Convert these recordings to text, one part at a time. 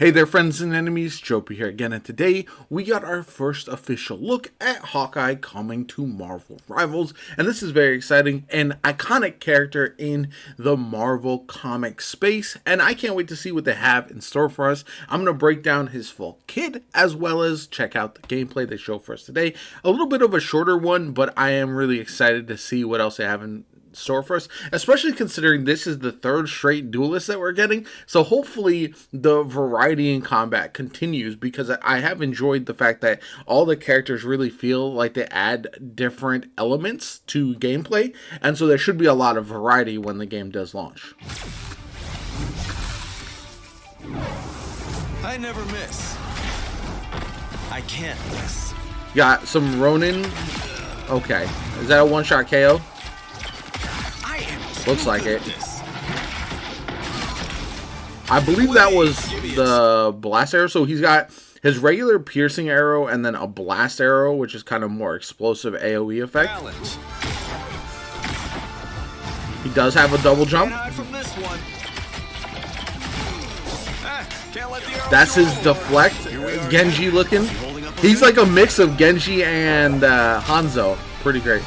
Hey there, friends and enemies, JoPa here again, and today we got our first official look at Hawkeye coming to Marvel Rivals, and this is very exciting, an iconic character in the Marvel comic space, and I can't wait to see what they have in store for us. I'm going to break down his full kit, as well as check out the gameplay they show for us today. A little bit of a shorter one, but I am really excited to see what else they have in store for us, especially considering this is the third straight duelist that we're getting. So hopefully the variety in combat continues, because I have enjoyed the fact that all the characters really feel like they add different elements to gameplay, and so there should be a lot of variety when the game does launch. I never miss. I can't miss. Got some Ronin. Okay, is that a one-shot KO? Looks like it. I believe that was the blast arrow. So he's got his regular piercing arrow and then a blast arrow, which is kind of more explosive AoE effect. He does have a double jump. That's his deflect. Genji looking. He's like a mix of Genji and Hanzo. Pretty great.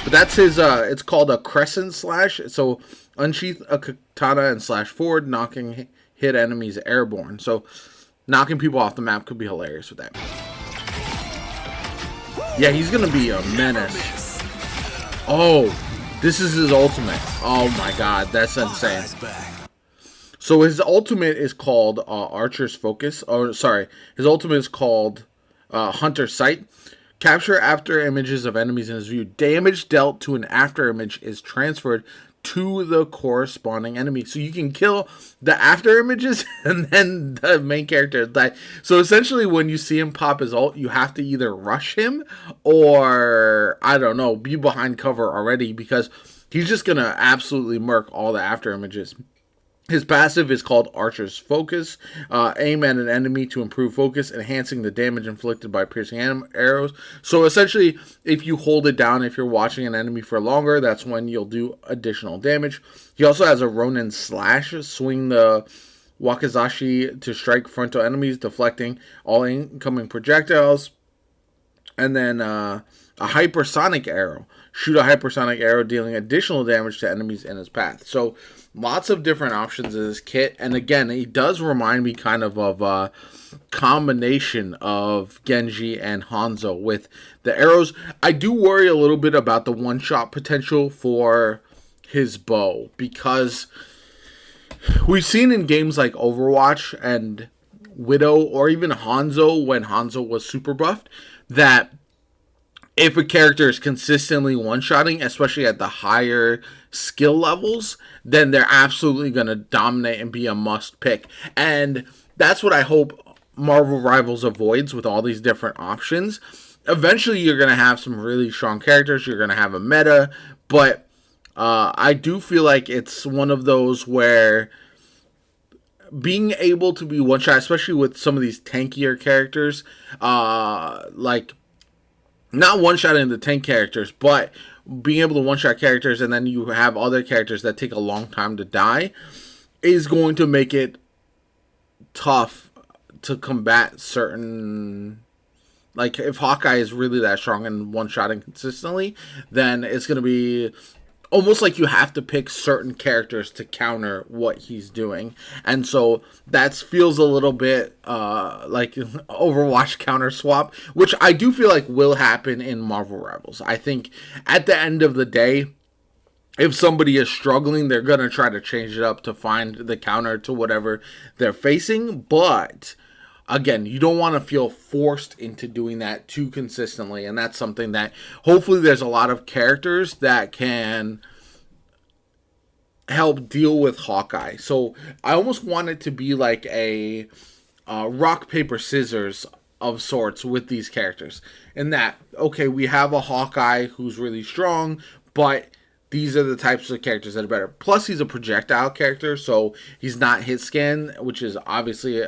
But that's his, it's called a crescent slash. So unsheath a katana and slash forward, knocking hit enemies airborne. So knocking people off the map could be hilarious with that. Yeah, he's going to be a menace. Oh, this is his ultimate. Oh my god, that's insane. So his ultimate is called Archer's Focus. Oh, sorry. His ultimate is called Hunter's Sight. Capture after images of enemies in his view. Damage dealt to an after image is transferred to the corresponding enemy. So you can kill the after images and then the main character die. So essentially when you see him pop his ult, you have to either rush him or, I don't know, be behind cover already, because he's just going to absolutely murk all the after images. His passive is called Archer's Focus. Aim at an enemy to improve focus, enhancing the damage inflicted by piercing arrows. So essentially, if you hold it down, if you're watching an enemy for longer, that's when you'll do additional damage. He also has a Ronin Slash. Swing the Wakizashi to strike frontal enemies, deflecting all incoming projectiles. And then a Hypersonic Arrow. Shoot a hypersonic arrow, dealing additional damage to enemies in his path. So lots of different options in this kit. And again, he does remind me kind of a combination of Genji and Hanzo with the arrows. I do worry a little bit about the one-shot potential for his bow, because we've seen in games like Overwatch and Widow, or even Hanzo when Hanzo was super buffed, that if a character is consistently one-shotting, especially at the higher skill levels, then they're absolutely going to dominate and be a must-pick. And that's what I hope Marvel Rivals avoids with all these different options. Eventually, you're going to have some really strong characters. You're going to have a meta. But I do feel like it's one of those where being able to be one-shot, especially with some of these tankier characters, like not one-shotting the tank characters, but being able to one-shot characters and then you have other characters that take a long time to die, is going to make it tough to combat certain... Like, if Hawkeye is really that strong and one-shotting consistently, then it's going to be almost like you have to pick certain characters to counter what he's doing. And so that feels a little bit like Overwatch counter swap, which I do feel like will happen in Marvel Rivals. I think at the end of the day, if somebody is struggling, they're going to try to change it up to find the counter to whatever they're facing. But again, you don't want to feel forced into doing that too consistently, and that's something that hopefully there's a lot of characters that can help deal with Hawkeye. So I almost want it to be like a rock, paper, scissors of sorts with these characters. In that, okay, we have a Hawkeye who's really strong, but these are the types of characters that are better. Plus, he's a projectile character, so he's not hit scan, which is obviously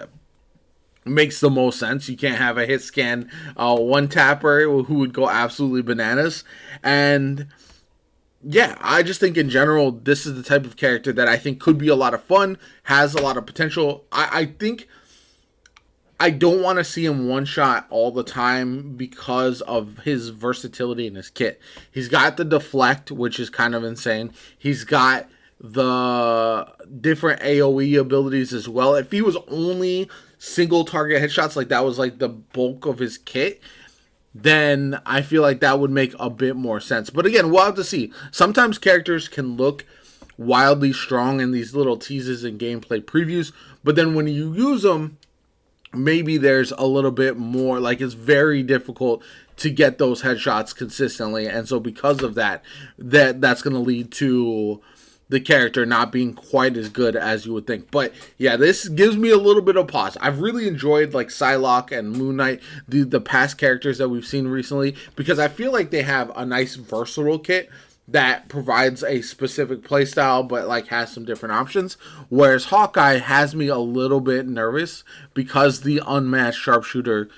makes the most sense. You can't have a hit scan one tapper who would go absolutely bananas. And yeah, I just think in general, this is the type of character that I think could be a lot of fun, has a lot of potential. I think I don't want to see him one shot all the time because of his versatility in his kit. He's got the deflect, which is kind of insane. He's got the different AoE abilities as well. If he was only single target headshots, like that was like the bulk of his kit, then I feel like that would make a bit more sense. But again, we'll have to see. Sometimes characters can look wildly strong in these little teases and gameplay previews, but then when you use them, maybe there's a little bit more, like it's very difficult to get those headshots consistently, and so because of that, that's going to lead to the character not being quite as good as you would think. But yeah, this gives me a little bit of pause. I've really enjoyed like Psylocke and Moon Knight, the past characters that we've seen recently, because I feel like they have a nice versatile kit that provides a specific playstyle but like has some different options, whereas Hawkeye has me a little bit nervous because the unmatched sharpshooter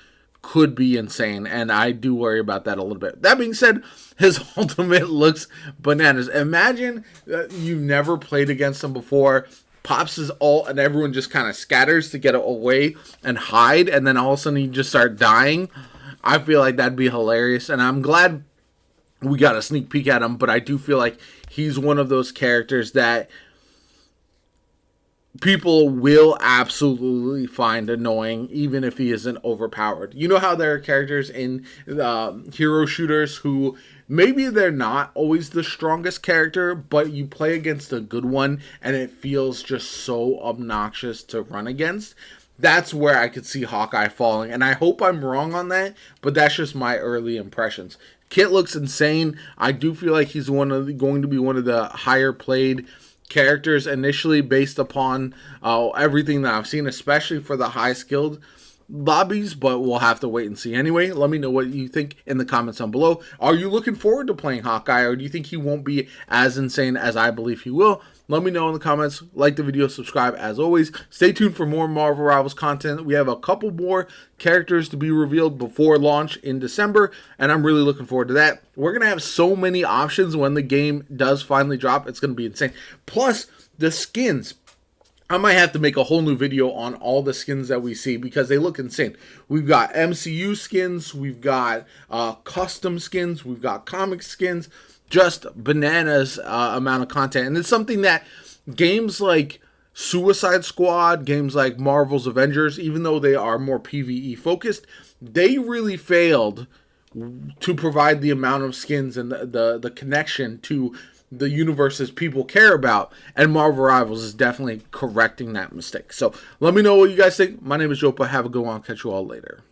could be insane, and I do worry about that a little bit. That being said, his ultimate looks bananas. Imagine you've never played against him before, pops his ult, and everyone just kind of scatters to get away and hide, and then all of a sudden you just start dying. I feel like that'd be hilarious, and I'm glad we got a sneak peek at him, but I do feel like he's one of those characters that people will absolutely find annoying, even if he isn't overpowered. You know how there are characters in hero shooters who maybe they're not always the strongest character, but you play against a good one and it feels just so obnoxious to run against. That's where I could see Hawkeye falling, and I hope I'm wrong on that, but that's just my early impressions. Kit looks insane. I do feel like he's going to be one of the higher played characters initially based upon everything that I've seen, especially for the high skilled lobbies, but we'll have to wait and see. Anyway, let me know what you think in the comments down below. Are you looking forward to playing Hawkeye, or do you think he won't be as insane as I believe he will? Let me know in the comments. Like the video, subscribe as always. Stay tuned for more Marvel Rivals content. We have a couple more characters to be revealed before launch in December, and I'm really looking forward to that. We're going to have so many options when the game does finally drop. It's going to be insane. Plus, the skins. I might have to make a whole new video on all the skins that we see because they look insane. We've got MCU skins, we've got custom skins, we've got comic skins, just bananas amount of content. And it's something that games like Suicide Squad, games like Marvel's Avengers, even though they are more PvE focused, they really failed to provide the amount of skins and the connection to the universes people care about, and Marvel Rivals is definitely correcting that mistake. So let me know what you guys think. My name is JoPa. Have a good one. I'll catch you all later.